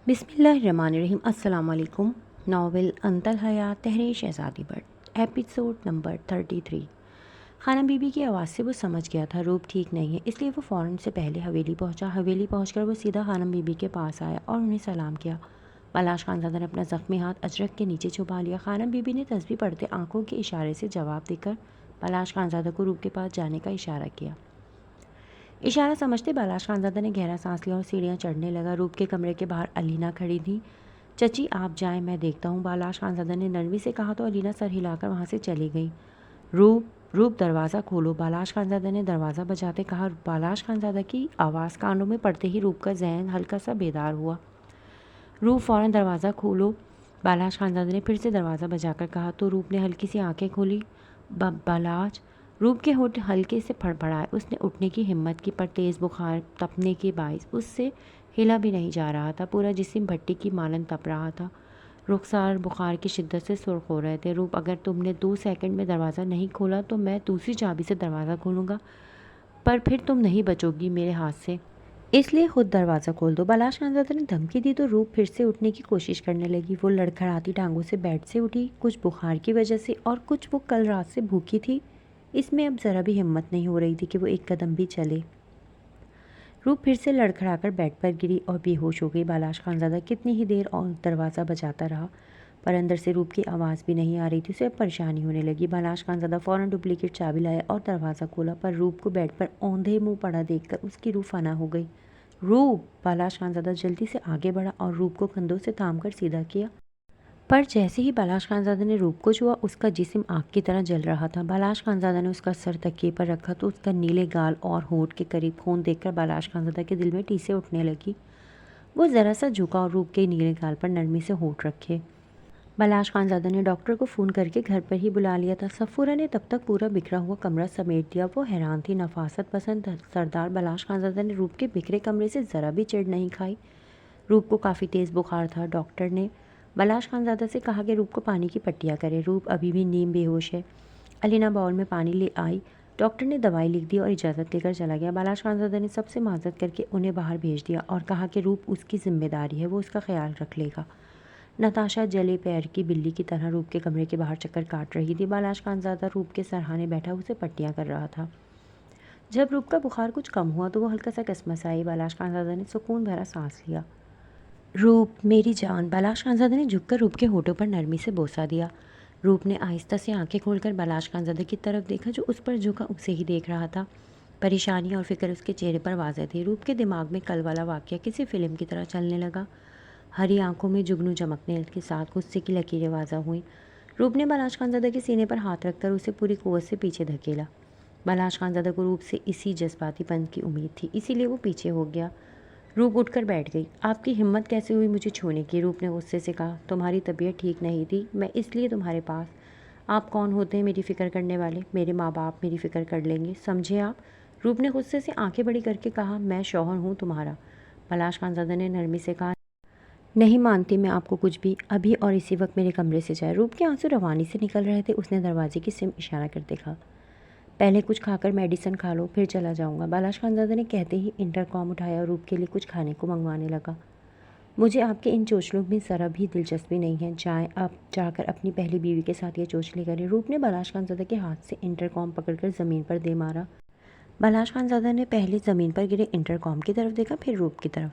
बिस्मिल्लाहिर्रहमानिर्रहीम। अस्सलाम वालेकुम। नावल अंतल हयात तहरीर शहज़ादी बट एपिसोड नंबर 33। खानम बीबी की आवाज़ से वो समझ गया था रूप ठीक नहीं है, इसलिए वो फ़ौरन से पहले हवेली पहुंचा। हवेली पहुंचकर वो सीधा खानम बीबी के पास आया और उन्हें सलाम किया। बलाश खानज़ादा ने अपना ज़ख्मी हाथ अजरक के नीचे छुपा लिया। खानम बीबी ने तस्बीह पढ़ते आंखों के इशारे से जवाब देकर बलाश खानज़ादा को रूप के पास जाने का इशारा किया। इशारा समझते बलाश खानज़ादा ने गहरा सांस लिया और सीढ़ियाँ चढ़ने लगा। रूप के कमरे के बाहर अलीना खड़ी थी। चची आप जाएं, मैं देखता हूँ, बलाश खानज़ादा ने नरमी से कहा तो अलीना सर हिलाकर वहाँ से चली गई। रूप रूप दरवाज़ा खोलो, बलाश खानज़ादा ने दरवाज़ा बजाते कहा। बलाश खानज़ादा की आवाज़ कानों में पड़ते ही रूप का जहन हल्का सा बेदार हुआ। रूप फ़ौरन दरवाज़ा खोलो, बलाश खानज़ादा ने फिर से दरवाज़ा बजाकर कहा तो रूप ने हल्की सी आंखें खोली। बलाश, रूप के होठ हल्के से फड़फड़ाए। उसने उठने की हिम्मत की पर तेज़ बुखार तपने के बायस उससे हिला भी नहीं जा रहा था। पूरा जिस्म भट्टी की मानन तप रहा था। रुखसार बुखार की शिद्दत से सुर्ख हो रहे थे। रूप, अगर तुमने 2 सेकंड में दरवाज़ा नहीं खोला तो मैं दूसरी चाबी से दरवाज़ा खोलूँगा, पर फिर तुम नहीं बचोगी मेरे हाथ से, इसलिए खुद दरवाज़ा खोल दो। बलाश खानज़ादा ने धमकी दी तो रूप फिर से उठने की कोशिश करने लगी। वो लड़खड़ाती टांगों से बेड से उठी, कुछ बुखार की वजह से और कुछ वो कल रात से भूखी थी। इसमें अब ज़रा भी हिम्मत नहीं हो रही थी कि वो एक कदम भी चले। रूप फिर से लड़खड़ाकर बेड पर गिरी और बेहोश हो गई। बलाश खानज़ादा कितनी ही देर और दरवाज़ा बजाता रहा, पर अंदर से रूप की आवाज़ भी नहीं आ रही थी। उसे अब परेशानी होने लगी। बलाश खानज़ादा फ़ौरन डुप्लीकेट चाबी लाया और दरवाज़ा खोला, पर रूप को बेड पर औंधे मुँह पड़ा देखकर उसकी रूह फना हो गई। रूप, बलाश खानज़ादा जल्दी से आगे बढ़ा और रूप को कंधों से थामकर सीधा किया, पर जैसे ही बलाश खानज़ादा ने रूप को छुआ उसका जिस्म आग की तरह जल रहा था। बलाश खानज़ादा ने उसका सर तकिए पर रखा तो उसका नीले गाल और होठ के करीब खून देखकर बलाश खानज़ादा के दिल में टीसें उठने लगी। वो ज़रा सा झुका और रूप के नीले गाल पर नरमी से होठ रखे। बलाश खानज़ादा ने डॉक्टर को फ़ोन करके घर पर ही बुला लिया था। सफ़ूरा ने तब तक पूरा बिखरा हुआ कमरा समेट दिया। वो हैरान थी। नफासत पसंद सरदार बलाश खानज़ादा ने रूप के बिखरे कमरे से ज़रा भी चिढ़ नहीं खाई। रूप को काफ़ी तेज़ बुखार था। डॉक्टर ने बलाश खानज़ादा से कहा कि रूप को पानी की पट्टियाँ करे। रूप अभी भी नीम बेहोश है। अलीना बाउल में पानी ले आई। डॉक्टर ने दवाई लिख दी और इजाज़त लेकर चला गया। बलाश खानज़ादा ने सबसे माजरत करके उन्हें बाहर भेज दिया और कहा कि रूप उसकी जिम्मेदारी है, वो उसका ख्याल रख लेगा। नताशा जले पैर की बिल्ली की तरह रूप के कमरे के बाहर चक्कर काट रही थी। बलाश खानज़ादा रूप के सरहाने बैठा उसे पट्टियाँ कर रहा था। जब रूप का बुखार कुछ कम हुआ तो वो हल्का सा कसमसाई। बलाश खानज़ादा ने सुकून भरा सांस लिया। रूप मेरी जान, बलाश खानज़ादा ने झुककर रूप के होठों पर नरमी से बोसा दिया। रूप ने आहिस्ता से आंखें खोलकर बलाश खानज़ादा की तरफ देखा जो उस पर झुका उसे ही देख रहा था। परेशानी और फिक्र उसके चेहरे पर वाज़ेह थी। रूप के दिमाग में कल वाला वाक़या किसी फिल्म की तरह चलने लगा। हरी आंखों में जुगनू चमकने के साथ गुस्से की लकीरें वाज़ा हुई। रूप ने बलाश खानज़ादा के सीने पर हाथ रखकर उसे पूरी कुव्वत से पीछे धकेला। बलाश खानज़ादा को रूप से इसी जज्बातीपन की उम्मीद थी, इसीलिए वो पीछे हो गया। रूप उठकर बैठ गई। आपकी हिम्मत कैसे हुई मुझे छूने की? रूप ने गुस्से से कहा। तुम्हारी तबीयत ठीक नहीं थी, मैं इसलिए तुम्हारे पास। आप कौन होते हैं मेरी फ़िक्र करने वाले? मेरे माँ बाप मेरी फ़िक्र कर लेंगे, समझे आप? रूप ने गुस्से से आंखें बड़ी करके कहा। मैं शौहर हूँ तुम्हारा। बलाश खानज़ादा ने नरमी से कहा। नहीं मानती मैं आपको कुछ भी। अभी और इसी वक्त मेरे कमरे से जाए। रूप के आंसू रवानी से निकल रहे थे। उसने दरवाजे की सिम इशारा करते कहा, पहले कुछ खाकर मेडिसिन खा लो, फिर चला जाऊंगा। बलाश खानज़ादा ने कहते ही इंटरकॉम उठाया और रूप के लिए कुछ खाने को मंगवाने लगा। मुझे आपके इन चोचलों में ज़रा भी दिलचस्पी नहीं है। जाएं आप जाकर अपनी पहली बीवी के साथ ये चोचले करें। रूप ने बलाश खानज़ादा के हाथ से इंटरकॉम पकड़कर ज़मीन पर दे मारा। बलाश खानज़ादा ने पहले ज़मीन पर गिरे इंटरकॉम की तरफ देखा, फिर रूप की तरफ,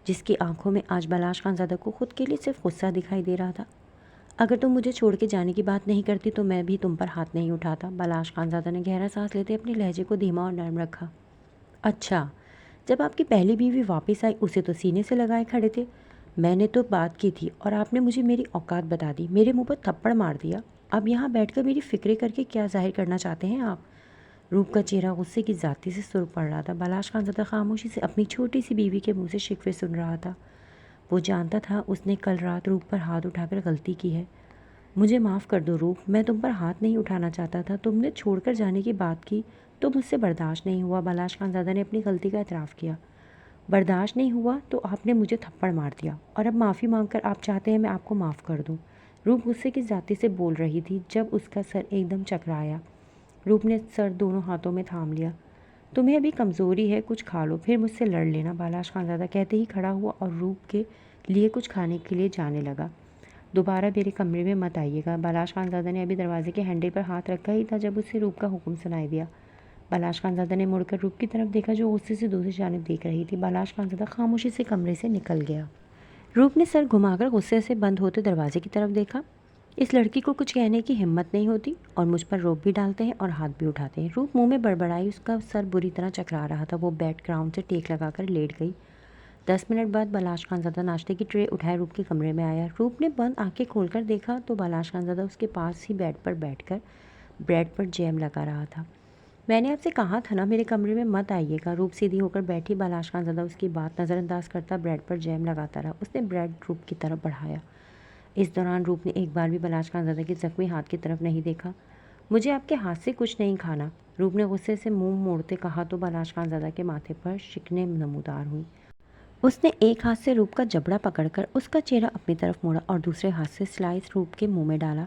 जिसकी आंखों में आज बलाश खानज़ादा को खुद के लिए सिर्फ गुस्सा दिखाई दे रहा था। अगर तुम मुझे छोड़ के जाने की बात नहीं करती तो मैं भी तुम पर हाथ नहीं उठाता। बलाश खानज़ादा ने गहरा सांस लेते अपने लहजे को धीमा और नरम रखा। अच्छा, जब आपकी पहली बीवी वापस आई उसे तो सीने से लगाए खड़े थे। मैंने तो बात की थी और आपने मुझे मेरी औकात बता दी, मेरे मुंह पर थप्पड़ मार दिया। अब यहाँ बैठकर मेरी फ़िक्रें करके क्या जाहिर करना चाहते हैं आप? रूप का चेहरा गुस्से की ज़ाती से सुर्ख पड़ रहा था। बलाश खानज़ादा खामोशी से अपनी छोटी सी बीवी के मुंह से शिकवे सुन रहा था। वो जानता था उसने कल रात रूप पर हाथ उठाकर गलती की है। मुझे माफ़ कर दो रूप, मैं तुम पर हाथ नहीं उठाना चाहता था। तुमने छोड़कर जाने की बात की तो मुझसे बर्दाश्त नहीं हुआ। बलाश खानज़ादा ने अपनी गलती का एतराफ़ किया। बर्दाश्त नहीं हुआ तो आपने मुझे थप्पड़ मार दिया और अब माफ़ी मांगकर आप चाहते हैं मैं आपको माफ़ कर दूं। रूप गुस्से की ज़ाती से बोल रही थी जब उसका सर एकदम चकराया। रूप ने सर दोनों हाथों में थाम लिया। तुम्हें अभी कमज़ोरी है, कुछ खा लो फिर मुझसे लड़ लेना, बलाश खानज़ादा कहते ही खड़ा हुआ और रूप के लिए कुछ खाने के लिए जाने लगा। दोबारा मेरे कमरे में मत आइएगा। बालाश खानज़ादा ने अभी दरवाजे के हैंडल पर हाथ रखा ही था जब उसे रूप का हुक्म सुनाई दिया। बालाश खानज़ादा ने मुड़कर रूप की तरफ देखा जो गुस्से से दूसरी जानिब देख रही थी। बालाश खानज़ादा खामोशी से कमरे से निकल गया। रूप ने सर घुमाकर गुस्से से बंद होते दरवाजे की तरफ देखा। इस लड़की को कुछ कहने की हिम्मत नहीं होती और मुझ पर रोब भी डालते हैं और हाथ भी उठाते हैं। रूप मुंह में बड़बड़ाई, उसका सर बुरी तरह चकरा रहा था। वो बैकग्राउंड से टेक लगाकर लेट गई। 10 मिनट बाद बालाश खानज़ादा नाश्ते की ट्रे उठाए रूप के कमरे में आया। रूप ने बंद आंखें खोलकर देखा तो बालाश खानज़ादा उसके पास ही बेड पर बैठकर ब्रेड पर जैम लगा रहा था। मैंने आपसे कहा था ना मेरे कमरे में मत आइएगा। रूप सीधी होकर बैठी। बालाश खानज़ादा उसकी बात नज़रअंदाज करता ब्रेड पर जैम लगाता रहा। उसने ब्रेड रूप की तरफ बढ़ाया। इस दौरान रूप ने एक बार भी बालाश खानज़ादा के ज़ख्मी हाथ की तरफ नहीं देखा। मुझे आपके हाथ से कुछ नहीं खाना, रूप ने गुस्से से मुंह मोड़ते कहा तो बालाश खानज़ादा के माथे पर शिकने नमूदार हुई। उसने एक हाथ से रूप का जबड़ा पकड़कर उसका चेहरा अपनी तरफ मोड़ा और दूसरे हाथ से स्लाइस रूप के मुंह में डाला।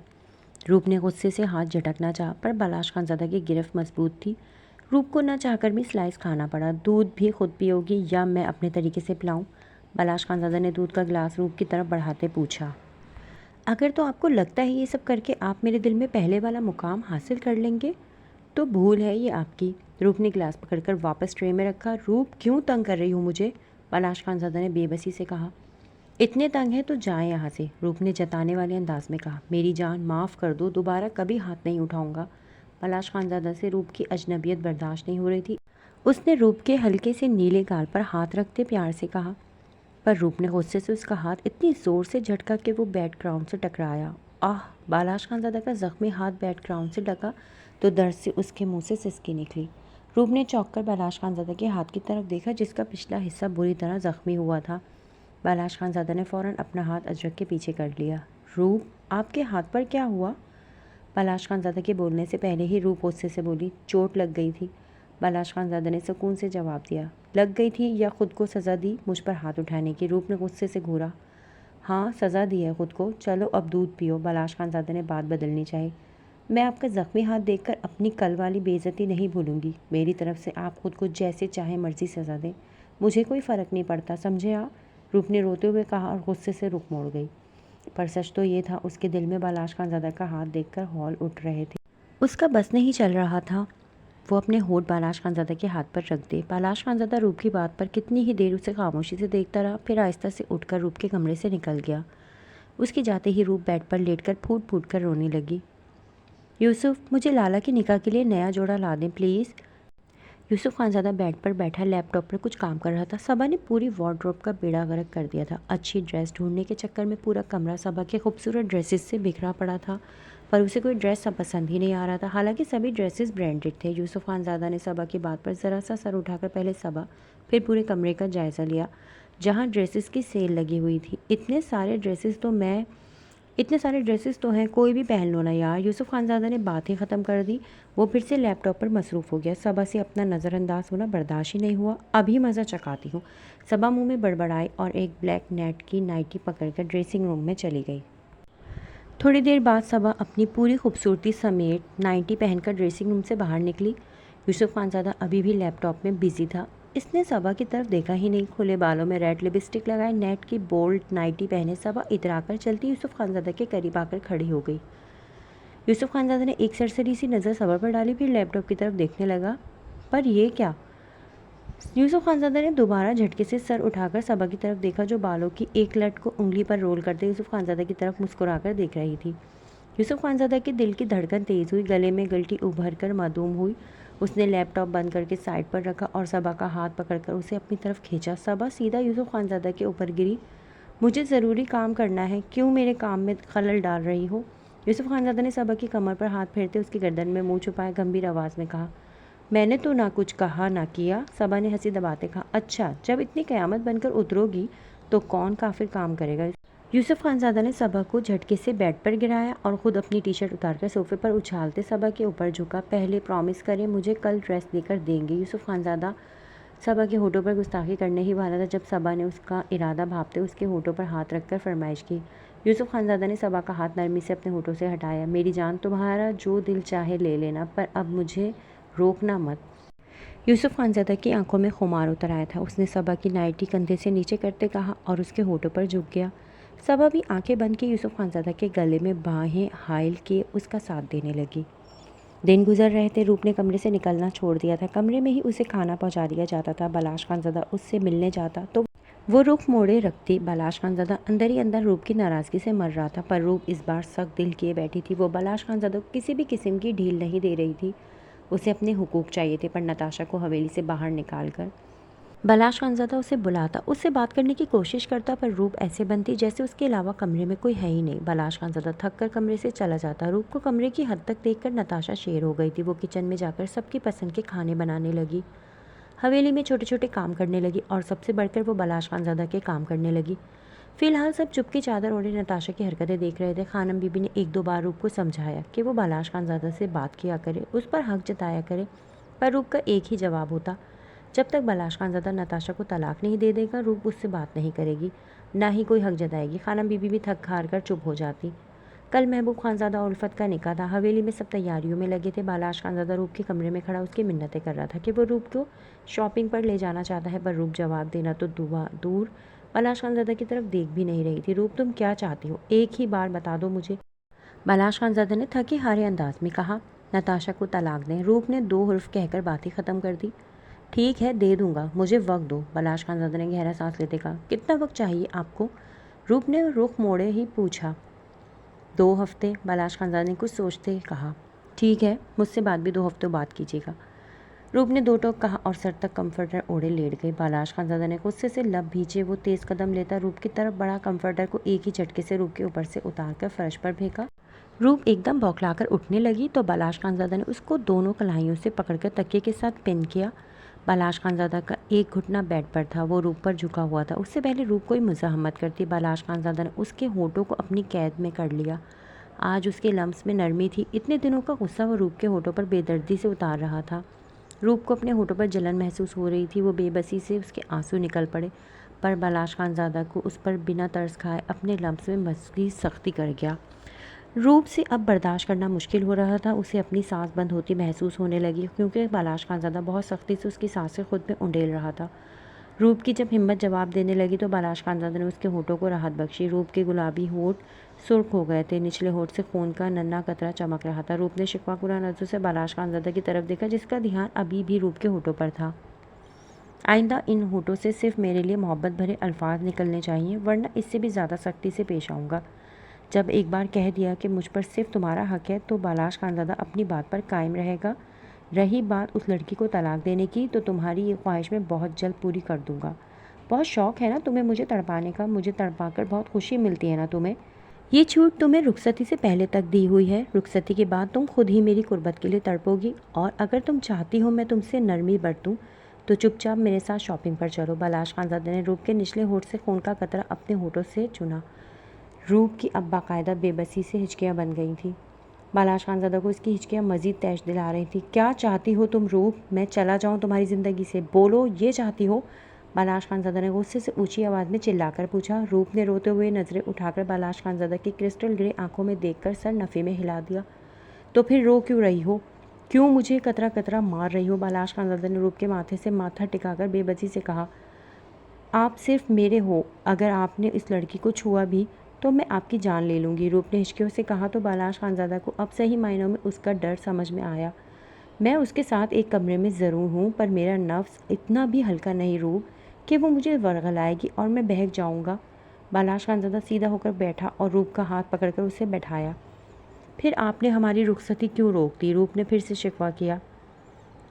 रूप ने गुस्से से हाथ झटकना चाहा पर बालाश खानज़ादा की गिरफ्त मजबूत थी। रूप को न चाहकर भी स्लाइस खाना पड़ा। दूध भी खुद पियोगी या मैं अपने तरीके से पिलाऊं? बालाश खानज़ादा ने दूध का गिलास रूप की तरफ बढ़ाते पूछा। अगर तो आपको लगता है ये सब करके आप मेरे दिल में पहले वाला मुकाम हासिल कर लेंगे तो भूल है ये आपकी। रूप ने गिलास पकड़कर वापस ट्रे में रखा। रूप क्यों तंग कर रही हूँ मुझे? बालाश खानज़ादा ने बेबसी से कहा। इतने तंग है तो जाएं यहाँ से, रूप ने जताने वाले अंदाज में कहा। मेरी जान माफ़ कर दो, दोबारा कभी हाथ नहीं उठाऊंगा। बालाश खानज़ादा से रूप की अजनबियत बर्दाश्त नहीं हो रही थी। उसने रूप के हल्के से नीले गाल पर हाथ रखते प्यार से कहा। पर रूप ने गुस्से से उसका हाथ इतनी ज़ोर से झटका कि वो बैकग्राउंड से टकराया। आह! बालाश खानज़ादा का ज़ख्मी हाथ बैकग्राउंड से ढका तो दर्द से उसके मुंह से सिसकी निकली। रूप ने चौंक कर बालाश खानज़ादा के हाथ की तरफ देखा जिसका पिछला हिस्सा बुरी तरह ज़ख्मी हुआ था। बालाश खानज़ादा ने फ़ौरन अपना हाथ अजरक के पीछे कर लिया। रूप, आपके हाथ पर क्या हुआ? बालाश खानज़ादा के बोलने से पहले ही रूप गुस्से से बोली। चोट लग गई थी। बालाश खानज़ादा ने सुकून से जवाब दिया। लग गई थी या खुद को सज़ा दी मुझ पर हाथ उठाने की? रूप ने गुस्से से घूरा। हाँ, सज़ा दी है खुद को। चलो अब दूध पियो। बालाश खानज़ादा ने बात बदलनी चाहिए। मैं आपका ज़ख्मी हाथ देखकर अपनी कल वाली बेइज्जती नहीं भूलूंगी। मेरी तरफ से आप खुद को जैसे चाहे मर्जी सज़ा दें, मुझे कोई फ़र्क नहीं पड़ता, समझे आप? रूप ने रोते हुए कहा और गुस्से से रुख मोड़ गई। पर सच तो ये था उसके दिल में बालाश खानज़ादा का हाथ देखकर हौल उठ रहे थे। उसका बस नहीं चल रहा था वो अपने होठ बालाश खानज़ादा के हाथ पर रख दे। बालाश खानज़ादा रूप की बात पर कितनी ही देर उसे खामोशी से देखता रहा, फिर आहिस्ता से उठकर रूप के कमरे से निकल गया। उसके जाते ही रूप बेड पर लेटकर फूट फूट कर रोने लगी। यूसुफ, मुझे लाला की निकाह के लिए नया जोड़ा ला दें प्लीज़। यूसुफ खानज़ादा बेड पर बैठा लैपटॉप पर कुछ काम कर रहा था। सबा ने पूरी वार्डरोब का बेड़ा गर्क कर दिया था। अच्छी ड्रेस ढूंढने के चक्कर में पूरा कमरा सबा के खूबसूरत ड्रेसेस से बिखरा पड़ा था, पर उसे कोई ड्रेस सब पसंद ही नहीं आ रहा था। हालांकि सभी ड्रेसेस ब्रांडेड थे। यूसुफ खानज़ादा ने सबा की बात पर ज़रा सा सर उठाकर पहले सबा फिर पूरे कमरे का जायज़ा लिया जहाँ ड्रेसेस की सेल लगी हुई थी। इतने सारे ड्रेसेस तो हैं, कोई भी पहन लो ना यार। यूसुफ खानज़ादा ने बात ही ख़त्म कर दी। वो फिर से लैपटॉप पर मसरूफ़ हो गया। सबा से अपना नज़रअंदाज होना बर्दाश्त ही नहीं हुआ। अभी मज़ा चखाती हूँ। सबा मुंह में बड़बड़ाई और एक ब्लैक नेट की नाइटी पकड़कर ड्रेसिंग रूम में चली गई। थोड़ी देर बाद सबा अपनी पूरी खूबसूरती समेत नाइटी पहनकर ड्रेसिंग रूम से बाहर निकली। यूसुफ खानज़ादा अभी भी लैपटॉप में बिजी था। इसने सबा की तरफ देखा ही नहीं। खुले बालों में रेड लिपस्टिक लगाए, नेट की बोल्ड नाइटी पहने सबा इतराकर चलती यूसुफ खानज़ादा के करीब आकर खड़ी हो गई। यूसुफ खानज़ादा ने एक सरसरी सी नज़र सबा पर डाली, फिर लैपटॉप की तरफ देखने लगा। पर यह क्या? यूसुफ खानज़ादा ने दोबारा झटके से सर उठाकर सबा की तरफ देखा जो बालों की एक लट को उंगली पर रोल करते यूसुफ खानज़ादा की तरफ मुस्कुराकर देख रही थी। यूसुफ खानज़ादा के दिल की धड़कन तेज़ हुई, गले में गिल्टी उभर कर मासूम हुई। उसने लैपटॉप बंद करके साइड पर रखा और सबा का हाथ पकड़कर उसे अपनी तरफ खींचा। सबा सीधा यूसुफ खानज़ादा के ऊपर गिरी। मुझे ज़रूरी काम करना है, क्यों मेरे काम में खलल डाल रही हो? यूसुफ खानज़ादा ने सबा की कमर पर हाथ फेरते उसकी गर्दन में मुँह छुपाए गंभीर आवाज़ में कहा। मैंने तो ना कुछ कहा ना किया। सबा ने हंसी दबाते कहा। अच्छा, जब इतनी क़यामत बनकर उतरोगी तो कौन काफिर काम करेगा? यूसुफ खानज़ादा ने सबा को झटके से बेड पर गिराया और ख़ुद अपनी टी शर्ट उतारकर सोफे पर उछालते सबा के ऊपर झुका। पहले प्रॉमिस करें मुझे कल ड्रेस देकर देंगे। यूसुफ खानज़ादा सबा के होठों पर गुस्ताखी करने ही वाला था जब सबा ने उसका इरादा भांपते उसके होठों पर हाथ रखकर फरमाइश की। यूसुफ खानज़ादा ने सबा का हाथ नरमी से अपने होठों से हटाया। मेरी जान, तुम्हारा जो दिल चाहे ले लेना, पर अब मुझे रोकना मत। यूसुफ खानज़ादा की आंखों में खुमार उतर आया था। उसने सबा की नाइटी कंधे से नीचे करते कहा और उसके होठों पर झुक गया। सबा भी आंखें बंद के यूसुफ खानज़ादा के गले में बाहें हायल के उसका साथ देने लगी। दिन गुजर रहे थे। रूप ने कमरे से निकलना छोड़ दिया था। कमरे में ही उसे खाना पहुंचा दिया जाता था। बलाश खानज़ादा उससे मिलने जाता तो वो रुख मोड़े रखती। बलाश खानज़ादा अंदर ही अंदर रूप की नाराज़गी से मर रहा था, पर रूप इस बार सख्त दिल किए बैठी थी। वो बलाश खानज़ादा को किसी भी किस्म की ढील नहीं दे रही थी। उसे अपने हुकूक चाहिए थे, पर नताशा को हवेली से बाहर निकाल कर बलाश खानज़ादा उसे बुलाता, उससे बात करने की कोशिश करता, पर रूप ऐसे बनती जैसे उसके अलावा कमरे में कोई है ही नहीं। बलाश खानज़ादा थक कर कमरे से चला जाता। रूप को कमरे की हद तक देखकर नताशा शेर हो गई थी। वो किचन में जाकर सबकी पसंद के खाने बनाने लगी, हवेली में छोटे छोटे काम करने लगी और सबसे बढ़कर वो बलाश खानज़ादा के काम करने लगी। फिलहाल सब चुपकी चादर ओढ़े नताशा की हरकतें देख रहे थे। खानम बीबी ने एक दो बार रूप को समझाया कि वो बलाश खानज़ादा से बात किया करे, उस पर हक जताया करे, पर रूप का एक ही जवाब होता, जब तक बलाश खानज़ादा नताशा को तलाक नहीं दे देगा रूप उससे बात नहीं करेगी, ना ही कोई हक जताएगी। खानम बीबी भी थक हार कर चुप हो जाती। कल महबूब खानज़ादा और उल्फत का निकाह था। हवेली में सब तैयारियों में लगे थे। बलाश खानज़ादा रूप के कमरे में खड़ा उसकी मिन्नतें कर रहा था कि वो रूप को शॉपिंग पर ले जाना चाहता है, पर रूप जवाब देना तो दूर बलाश खानज़ादा की तरफ देख भी नहीं रही थी। रूप, तुम क्या चाहती हो, एक ही बार बता दो मुझे। बलाश खानज़ादा ने थके हारे अंदाज में कहा। नताशा को तलाक दें। रूप ने दो हर्फ कहकर बात ही ख़त्म कर दी। ठीक है, दे दूंगा, मुझे वक्त दो, बलाश खानज़ादा ने गहरा सांस लेते कहा। कितना वक्त चाहिए आपको? रूप ने रुख मोड़े ही पूछा। 2 हफ्ते, बलाश खानज़ादा ने कुछ सोचते कहा। ठीक है, मुझसे बात भी 2 हफ्तों बाद कीजिएगा। रूप ने 2 टोक कहा और सर तक कंफर्टर ओढ़े लेट गई। बलाश खानज़ादा ने गुस्से से लब भींचे। वो तेज़ कदम लेता रूप की तरफ बढ़ा। कंफर्टर को एक ही झटके से रूप के ऊपर से उतार कर फर्श पर फेंका। रूप एकदम बौखलाकर उठने लगी तो बलाश खानज़ादा ने उसको दोनों कलाइयों से पकड़कर तकिए के साथ पिन किया। बलाश खानज़ादा का एक घुटना बेड पर था। वो रूप पर झुका हुआ था। उससे पहले रूप कोई मुज़ाहमत करती, बलाश खानज़ादा ने उसके होठों को अपनी कैद में कर लिया। आज उसके लम्स में नरमी थी। इतने दिनों का गुस्सा वो रूप के होठों पर बेदर्दी से उतार रहा था। रूप को अपने होठों पर जलन महसूस हो रही थी। वो बेबसी से उसके आंसू निकल पड़े, पर बलाश खानज़ादा को उस पर बिना तरस खाए अपने लम्स में मज़ीद सख्ती कर गया। रूप से अब बर्दाश्त करना मुश्किल हो रहा था। उसे अपनी सांस बंद होती महसूस होने लगी, क्योंकि बलाश खानज़ादा बहुत सख्ती से उसकी सांसें खुद में उंडेल रहा था। रूप की जब हिम्मत जवाब देने लगी तो बलाश खानज़ादा ने उसके होठों को राहत बख्शी। रूप के गुलाबी होठ सुर्ख हो गए थे। निचले होठ से खून का नन्हा कतरा चमक रहा था। रूप ने शिकवा नज़रों से बलाश खानज़ादा की तरफ देखा, जिसका ध्यान अभी भी रूप के होठों पर था। आइंदा इन होठों से सिर्फ मेरे लिए मोहब्बत भरे अल्फाज निकलने चाहिए, वरना इससे भी ज़्यादा सख्ती से पेश आऊँगा। जब एक बार कह दिया कि मुझ पर सिर्फ तुम्हारा हक है, तो बलाश खानज़ादा अपनी बात पर कायम रहेगा। रही बात उस लड़की को तलाक देने की, तो तुम्हारी ये ख्वाहिश मैं बहुत जल्द पूरी कर दूंगा। बहुत शौक़ है ना तुम्हें मुझे तड़पाने का, मुझे तड़पा कर बहुत खुशी मिलती है ना तुम्हें। ये छूट तुम्हें रुखसती से पहले तक दी हुई है। रुखसती के बाद तुम खुद ही मेरी कुर्बत के लिए तड़पोगी, और अगर तुम चाहती हो मैं तुमसे नरमी बरतूँ तो चुपचाप मेरे साथ शॉपिंग पर चलो। बलाश खानज़ादा ने रूप के निचले होठ से खून का कतरा अपने होठों से चुना। रूप की अब बाकायदा बेबसी से हिचकियाँ बन गई थी। बलाश खानज़ादा को इसकी हिचकियाँ मज़ीद तैश दिला रही थी। क्या चाहती हो तुम रूप? मैं चला जाऊँ तुम्हारी ज़िंदगी से? बोलो, ये चाहती हो? बलाश खानज़ादा ने गुस्से से ऊंची आवाज़ में चिल्लाकर पूछा। रूप ने रोते हुए नज़रें उठाकर बलाश खानज़ादा की क्रिस्टल ग्रे आंखों में देखकर सर नफ़े में हिला दिया। तो फिर रो क्यों रही हो? क्यों मुझे कतरा कतरा मार रही हो? बलाश खानज़ादा ने रूप के माथे से माथा टिकाकर बेबसी से कहा। आप सिर्फ मेरे हो, अगर आपने इस लड़की को छुआ भी तो मैं आपकी जान ले लूँगी, रूप ने हिचकियों से कहा। तो बलाश खानज़ादा को अब सही मायनों में उसका डर समझ में आया। मैं उसके साथ एक कमरे में ज़रूर हूँ, पर मेरा नफ्स इतना भी हल्का नहीं रूप कि वो मुझे वरगलाएगी और मैं बहक जाऊँगा। बलाश खानज़ादा सीधा होकर बैठा और रूप का हाथ पकड़कर उसे बैठाया। फिर आपने हमारी रुखसती क्यों रोक दी? रूप ने फिर से शिकवा किया।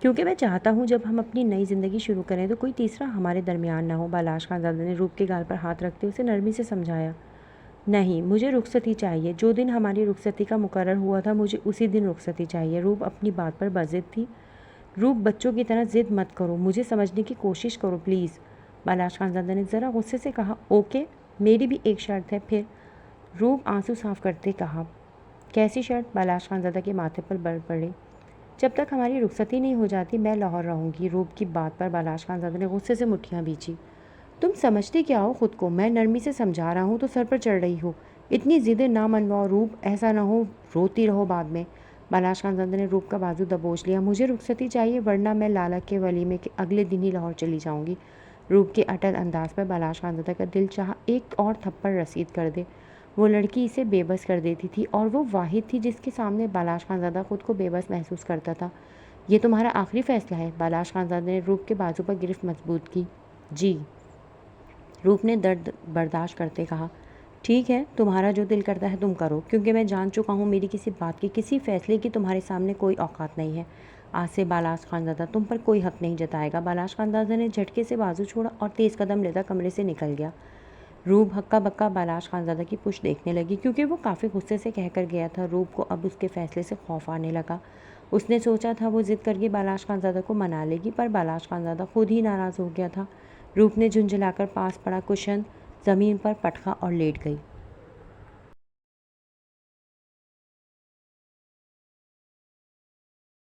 क्योंकि मैं चाहता हूँ जब हम अपनी नई ज़िंदगी शुरू करें तो कोई तीसरा हमारे दरमियान ना हो। बलाश खानज़ादा ने रूप के गाल पर हाथ रखते उसे नरमी से समझाया। नहीं, मुझे रुखसती चाहिए। जो दिन हमारी रुखसती का मुकर्रर हुआ था, मुझे उसी दिन रुखसती चाहिए। रूप अपनी बात पर बज़िद थी। रूप, बच्चों की तरह ज़िद मत करो, मुझे समझने की कोशिश करो प्लीज़, बलाश खानज़ादा ने ज़रा गुस्से से कहा। ओके, मेरी भी एक शर्त है फिर, रूप आंसू साफ करते कहा। कैसी शर्त? बलाश खानज़ादा के माथे पर बल पड़े। जब तक हमारी रुखसती नहीं हो जाती मैं लाहौर रहूँगी। रूप की बात पर बलाश खानज़ादा ने गुस्से से मुट्ठियाँ भींची। तुम समझती क्या हो खुद को? मैं नरमी से समझा रहा हूँ तो सर पर चढ़ रही हो। इतनी ज़िदें ना मनवाओ रूप, ऐसा ना हो रोती रहो बाद में। बालाश खानज़ादा ने रूप का बाजू दबोच लिया। मुझे रुखसती चाहिए, वरना मैं लाला के वलीमे के अगले दिन ही लाहौर चली जाऊंगी। रूप के अटल अंदाज पर बालाश खानज़ादा का दिल चाहा एक और थप्पड़ रसीद कर दे। वो लड़की इसे बेबस कर देती थी और वो वाहिद थी जिसके सामने बालाश खानज़ादा खुद को बेबस महसूस करता था। ये तुम्हारा आखिरी फैसला है? बालाश खानज़ादा ने रूप के बाजू पर गिरफ्त मजबूत की। जी, रूप ने दर्द बर्दाश्त करते कहा। ठीक है, तुम्हारा जो दिल करता है तुम करो, क्योंकि मैं जान चुका हूँ मेरी किसी बात की, किसी फैसले की तुम्हारे सामने कोई औकात नहीं है। आज से बालाश खानज़ादा तुम पर कोई हक नहीं जताएगा। बालाश खानज़ादा ने झटके से बाजू छोड़ा और तेज़ कदम लेता कमरे से निकल गया। रूप हक्का बक्का बालाश खानज़ादा की पुश्त देखने लगी, क्योंकि वो काफ़ी गुस्से से कहकर गया था। रूप को अब उसके फैसले से खौफ आने लगा। उसने सोचा था वो ज़िद करके बालाश खानज़ादा को मना लेगी, पर बालाश खानज़ादा खुद ही नाराज़ हो गया था। रूप ने झुंझलाकर पास पड़ा कुशन ज़मीन पर पटका और लेट गई।